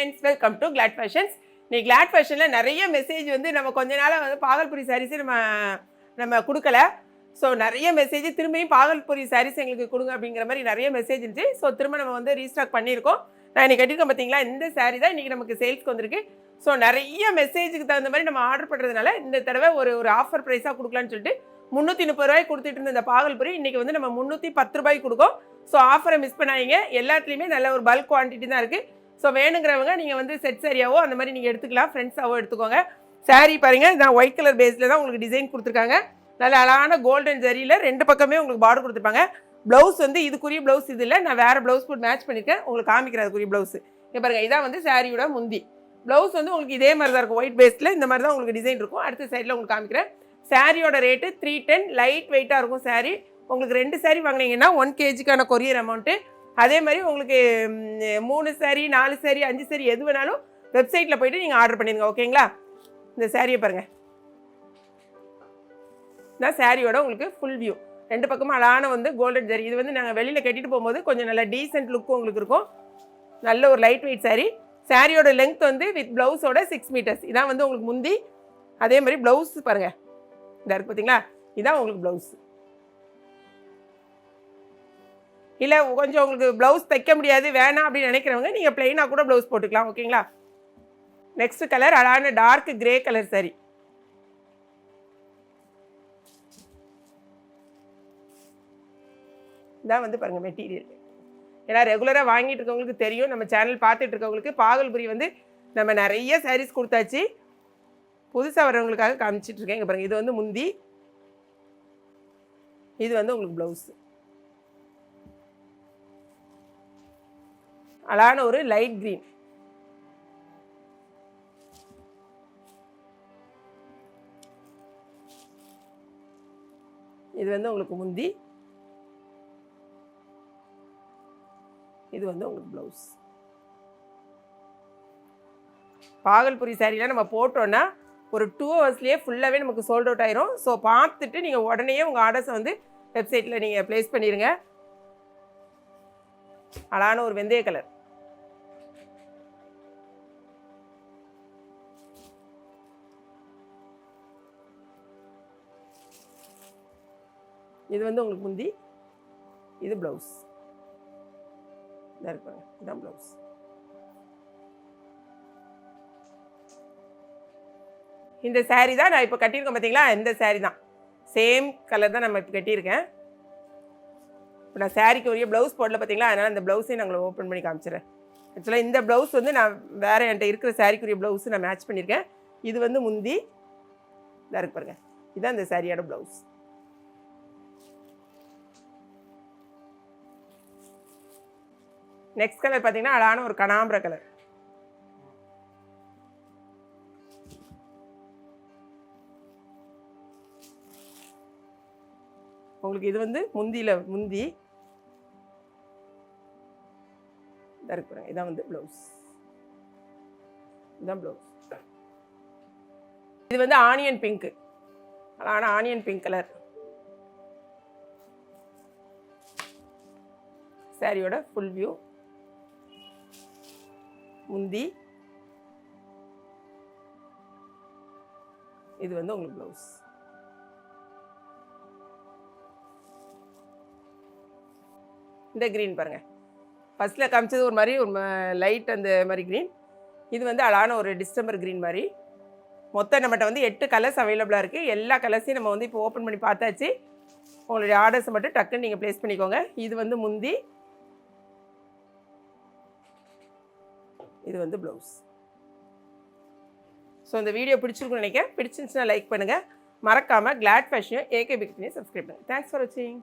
Friends, welcome to Glad Fashions. நீ Glad ஃபேஷனில் நிறைய மெசேஜ் வந்து நம்ம கொஞ்ச நாளாக வந்து பாகல்புரி சாரீஸே நம்ம கொடுக்கல. ஸோ நிறைய மெசேஜ் திரும்பியும் பாகல்புரி சாரீஸ் எங்களுக்கு கொடுங்க அப்படிங்கிற மாதிரி நிறைய மெசேஜ் இருந்துச்சு. ஸோ திரும்ப நம்ம வந்து ரீஸ்டாக் பண்ணியிருக்கோம். நான் இன்றைக்கி கட்டியிருக்கேன் பார்த்தீங்களா, இந்த சாரீ தான் இன்றைக்கி நமக்கு சேல்ஸ்க்கு வந்திருக்கு. ஸோ நிறைய மெசேஜுக்கு தகுந்த மாதிரி நம்ம ஆர்டர் பண்ணுறதுனால இந்த தடவை ஒரு ஆஃபர் ப்ரைஸாக கொடுக்கலான்னு சொல்லிட்டு 330 ரூபாய்க்கு கொடுத்துட்டு இருந்த இந்த பாகல்புரி இன்றைக்கி வந்து நம்ம 310 ரூபாய்க்கு கொடுக்கும். ஸோ ஆஃபரை மிஸ் பண்ணாதீங்க. எல்லாத்துலேயுமே நல்ல ஒரு பல்க் குவான்டிட்டி தான் இருக்குது. ஸோ வேணுங்கிறவங்க நீங்கள் வந்து செட் சாரியாவோ அந்த மாதிரி நீங்கள் எடுத்துக்கலாம், ஃப்ரெண்ட்ஸாவோ எடுத்துக்கோங்க. சாரீ பாருங்கள், இதான் ஒயிட் கலர் பேஸில் தான் உங்களுக்கு டிசைன் கொடுத்துருக்காங்க. நல்ல அழகான கோல்டன் ஜரியில் ரெண்டு பக்கமே உங்களுக்கு பார்டர் கொடுத்துருப்பாங்க. ப்ளவுஸ் வந்து இதுக்குரிய ப்ளவுஸ் இது இல்லை, நான் வேறு ப்ளவுஸ் போட்டு மேட்ச் பண்ணியிருக்கேன், உங்களுக்கு காமிக்கிறேன் அதுக்குரிய ப்ளவுஸு. இங்கே பாருங்கள், இதான் வந்து சாரியோட முந்தி. ப்ளவுஸ் வந்து உங்களுக்கு இதே மாதிரி தான் இருக்கும், ஒயிட் பேஸில் இந்த மாதிரி தான் உங்களுக்கு டிசைன் இருக்கும். அடுத்த சைடில் உங்களுக்கு காமிக்கிறேன். சாரியோட ரேட்டு 310, லைட் வெயிட்டாக இருக்கும் சாரீ. உங்களுக்கு 2 சாரீ வாங்கினீங்கன்னா 1 kgக்கான கொரியர் அமௌண்ட்டு. அதே மாதிரி உங்களுக்கு 3 சாரீ 4 சாரீ 5 சாரீ எது வேணாலும் வெப்சைட்டில் போய்ட்டு நீங்கள் ஆர்டர் பண்ணிடுங்க, ஓகேங்களா? இந்த சாரியை பாருங்கள், இந்த சாரியோட உங்களுக்கு ஃபுல் வியூ. ரெண்டு பக்கமும் அழகான வந்து கோல்டன் ஜரி. இது வந்து நாங்கள் வெளியில் கட்டிட்டு போகும்போது கொஞ்சம் நல்ல டீசென்ட் லுக்கும் உங்களுக்கு இருக்கும். நல்ல ஒரு லைட் வெயிட் சாரீ. சாரியோட லென்த் வந்து வித் ப்ளவுஸோட 6 மீட்டர்ஸ். இதான் வந்து உங்களுக்கு முந்தி. அதே மாதிரி ப்ளவுஸ் பாருங்கள், இதாக இருக்குது பார்த்தீங்களா, இதான் உங்களுக்கு ப்ளவுஸ். இல்லை கொஞ்சம் உங்களுக்கு ப்ளவுஸ் தைக்க முடியாது வேணாம் அப்படின்னு நினைக்கிறவங்க நீங்கள் பிளெயினாக கூட ப்ளவுஸ் போட்டுக்கலாம், ஓகேங்களா? நெக்ஸ்ட் கலர் அழகான டார்க் கிரே கலர் சாரி. இதான் வந்து பாருங்கள் மெட்டீரியல். ஏன்னா ரெகுலராக வாங்கிட்டு இருக்கவங்களுக்கு தெரியும், நம்ம சேனல் பார்த்துட்டு இருக்கவங்களுக்கு பாகல்புரி வந்து நம்ம நிறைய சாரீஸ் கொடுத்தாச்சு. புதுசாக வர்றவங்களுக்காக காமிச்சிட்ருக்கேன். இங்கே பாருங்கள், இது வந்து முந்தி, இது வந்து உங்களுக்கு ப்ளவுஸு. அழகான ஒரு லைட் க்ரீன். இது வந்து உங்களுக்கு முந்தி, இது வந்து உங்களுக்கு ப்ளவுஸ். பாகல்புரி சாரீலாம் நம்ம போட்டோன்னா ஒரு 2 ஹவர்ஸ்லேயே ஃபுல்லாகவே நமக்கு சோல்ட் அவுட் ஆயிரும். ஸோ பார்த்துட்டு நீங்கள் உடனே உங்கள் ஆர்டர்ஸை வந்து வெப்சைட்டில் நீங்கள் ப்ளேஸ் பண்ணிடுங்க. அழகான ஒரு வெந்தய கலர். இது வந்து உங்களுக்கு முந்தி, இது ப்ளவுஸ். இதாக இருப்பாங்க, இதுதான் ப்ளவுஸ். இந்த சாரீ தான் நான் இப்போ கட்டியிருக்கேன் பார்த்தீங்களா, இந்த சாரீ தான் சேம் கலர் தான் நம்ம இப்போ கட்டியிருக்கேன். இப்போ நான் சாரீக்கு உரிய ப்ளவுஸ் போடல பார்த்தீங்களா, அதனால் அந்த ப்ளவுஸையும் நாங்கள் ஓப்பன் பண்ணி காமிச்சிடுறேன். ஆக்சுவலாக இந்த ப்ளவுஸ் வந்து நான் வேறு என்கிட்ட இருக்கிற சாரீக்குரிய ப்ளவுஸு நான் மேட்ச் பண்ணியிருக்கேன். இது வந்து முந்தி, இதாக இருக்கு பாருங்க, இதுதான் இந்த சாரியோட ப்ளவுஸ். நெக்ஸ்ட் கலர் பார்த்தீங்கன்னா அழகான ஒரு கனாம்பர கலர். உங்களுக்கு இது வந்து முந்தியில் முந்தி, இதாக இருக்கு, இதான் வந்து ப்ளவுஸ். இதுதான் ப்ளவுஸ். இது வந்து ஆனியன் பிங்க்கு, அழகான ஆனியன் பிங்க் கலர். சாரியோட ஃபுல் வியூ. முந்தி, இது வந்து உங்களுக்கு ப்ளவுஸ். இந்த க்ரீன் பாருங்கள், ஃபஸ்ட்டில் காமிச்சது ஒரு மாதிரி ஒரு லைட் அந்த மாதிரி க்ரீன். இது வந்து அழகான ஒரு டிசம்பர் க்ரீன் மாதிரி. மொத்தம் நம்மகிட்ட வந்து 8 கலர்ஸ் அவைலபிளாக இருக்குது. எல்லா கலர்ஸையும் நம்ம வந்து இப்போ ஓப்பன் பண்ணி பார்த்தாச்சு. உங்களுடைய ஆர்டர்ஸை மட்டும் டக்குன்னு நீங்கள் ப்ளேஸ் பண்ணிக்கோங்க. இது வந்து முந்தி, இது வந்து ப்ளவுஸ். ஸோ இந்த வீடியோ பிடிச்சிருக்குன்னு நினைக்கிறேன். பிடிச்சிருந்துச்சுன்னா லைக் பண்ணுங்கள். மறக்காமல் கிளாட் ஃபேஷனையும் ஏகே பிக்னியை சப்ஸ்கிரைப் பண்ணுங்கள். தேங்க்ஸ் ஃபார் வாட்சிங்.